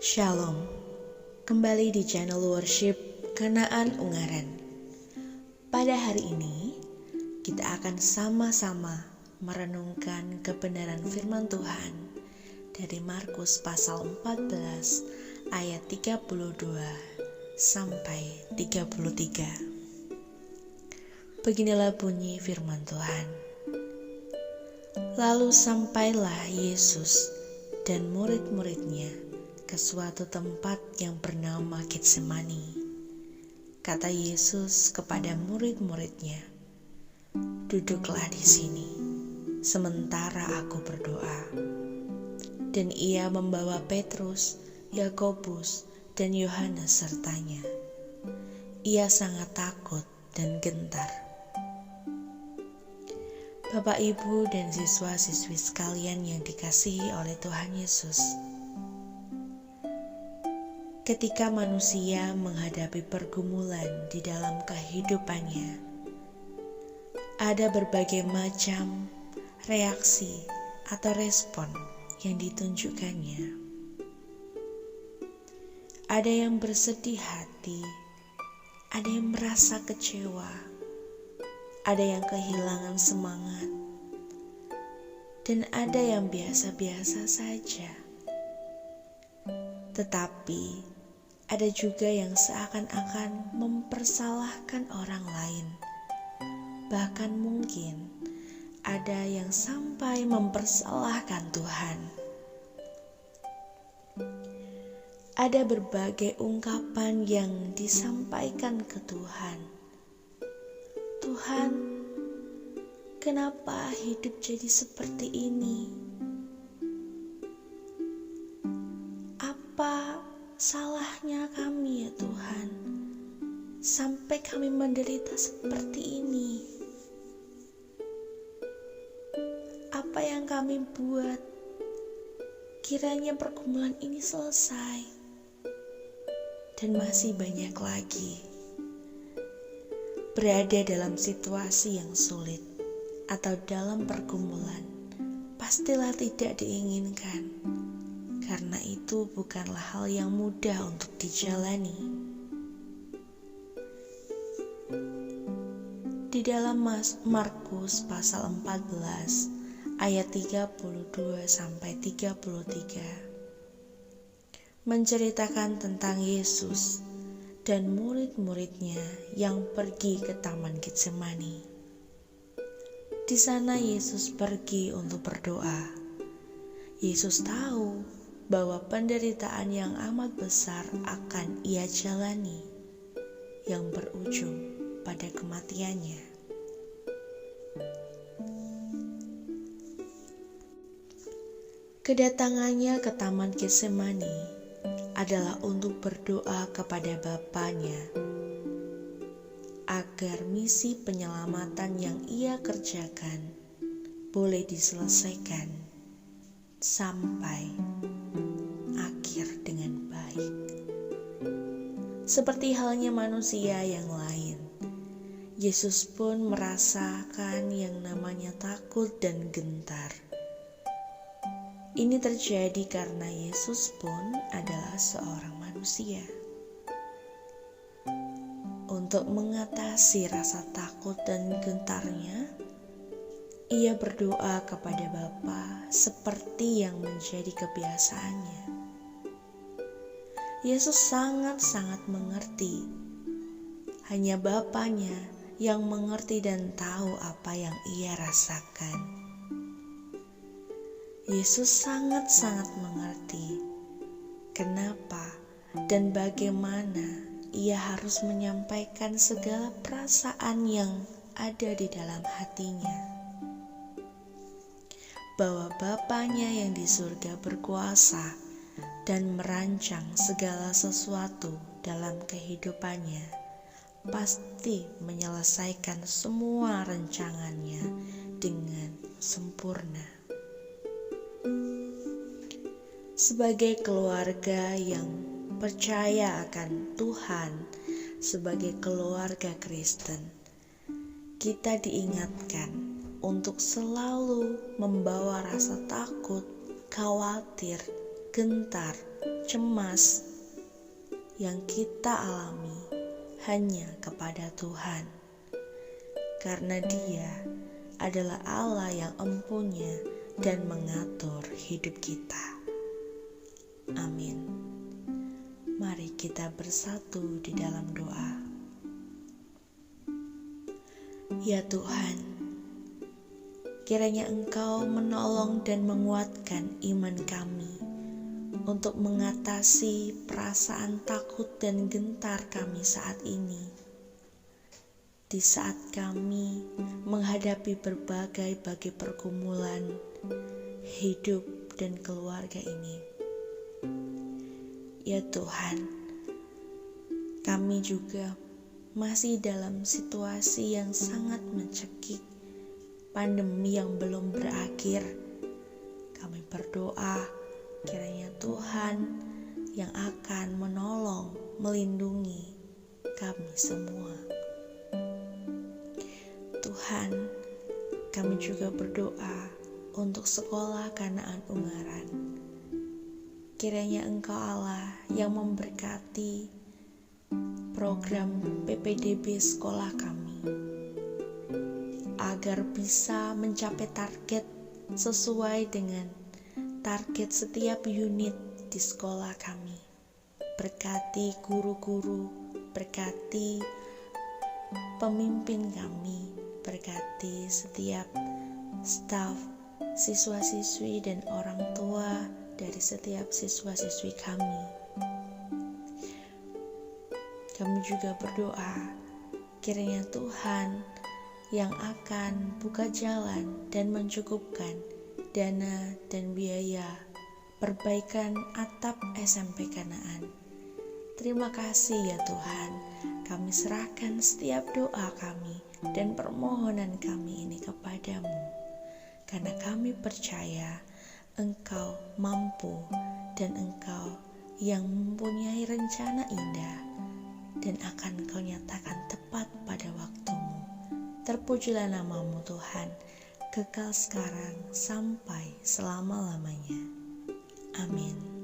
Shalom, kembali di channel worship Kenaan Ungaran. Pada hari ini, kita akan sama-sama merenungkan kebenaran firman Tuhan dari Markus pasal 14 ayat 32 sampai 33. Beginilah bunyi firman Tuhan. Lalu sampailah Yesus dan murid-muridnya ke suatu tempat yang bernama Getsemani. Kata Yesus kepada murid-muridnya, "Duduklah di sini, sementara aku berdoa." Dan ia membawa Petrus, Yakobus, dan Yohanes sertanya. Ia sangat takut dan gentar. Bapak, Ibu, dan siswa-siswi sekalian yang dikasihi oleh Tuhan Yesus, ketika manusia menghadapi pergumulan di dalam kehidupannya, ada berbagai macam reaksi atau respon yang ditunjukkannya. Ada yang bersedih hati, ada yang merasa kecewa, ada yang kehilangan semangat, dan ada yang biasa-biasa saja. Tetapi ada juga yang seakan-akan mempersalahkan orang lain. Bahkan mungkin ada yang sampai mempersalahkan Tuhan. Ada berbagai ungkapan yang disampaikan ke Tuhan. Tuhan, kenapa hidup jadi seperti ini? Apa salahnya kami ya Tuhan, sampai kami menderita seperti ini? Apa yang kami buat? Kiranya pergumulan ini selesai. Dan masih banyak lagi. Berada dalam situasi yang sulit atau dalam pergumulan pastilah tidak diinginkan. Karena itu bukanlah hal yang mudah untuk dijalani. Di dalam Markus pasal 14 ayat 32 sampai 33 menceritakan tentang Yesus dan murid-muridnya yang pergi ke Taman Getsemani. Di sana Yesus pergi untuk berdoa. Yesus tahu bahwa penderitaan yang amat besar akan ia jalani, yang berujung pada kematiannya. Kedatangannya ke Taman Getsemani adalah untuk berdoa kepada Bapanya agar misi penyelamatan yang ia kerjakan boleh diselesaikan sampai akhir dengan baik. Seperti halnya manusia yang lain, Yesus pun merasakan yang namanya takut dan gentar. Ini terjadi karena Yesus pun adalah seorang manusia. Untuk mengatasi rasa takut dan gentarnya, ia berdoa kepada Bapa seperti yang menjadi kebiasaannya. Yesus sangat-sangat mengerti. Hanya Bapanya yang mengerti dan tahu apa yang ia rasakan. Yesus sangat-sangat mengerti kenapa dan bagaimana ia harus menyampaikan segala perasaan yang ada di dalam hatinya. Bahwa Bapanya yang di surga berkuasa dan merancang segala sesuatu dalam kehidupannya, pasti menyelesaikan semua rancangannya dengan sempurna. Sebagai keluarga yang percaya akan Tuhan, sebagai keluarga Kristen, kita diingatkan untuk selalu membawa rasa takut, khawatir, gentar, cemas yang kita alami hanya kepada Tuhan, karena Dia adalah Allah yang empunya dan mengatur hidup kita. Amin. Mari kita bersatu di dalam doa. Ya Tuhan, kiranya Engkau menolong dan menguatkan iman kami untuk mengatasi perasaan takut dan gentar kami saat ini. Di saat kami menghadapi berbagai pergumulan hidup dan keluarga ini. Ya Tuhan, kami juga masih dalam situasi yang sangat mencekik, pandemi yang belum berakhir. Kami berdoa kiranya Tuhan yang akan menolong, melindungi kami semua. Tuhan, kami juga berdoa untuk sekolah Kanaan Ungaran. Kiranya Engkau Allah yang memberkati program PPDB sekolah kami, agar bisa mencapai target sesuai dengan target setiap unit di sekolah kami. Berkati guru-guru, berkati pemimpin kami, berkati setiap staf, siswa-siswi dan orang tua dari setiap siswa-siswi kami. Kami juga berdoa kiranya Tuhan yang akan buka jalan dan mencukupkan dana dan biaya perbaikan atap SMP Kanaan. Terima kasih ya Tuhan, kami serahkan setiap doa kami dan permohonan kami ini kepadamu, karena kami percaya Engkau mampu dan Engkau yang mempunyai rencana indah dan akan Kau nyatakan tepat pada waktumu. Terpujilah nama-Mu Tuhan, kekal sekarang sampai selama-lamanya. Amin.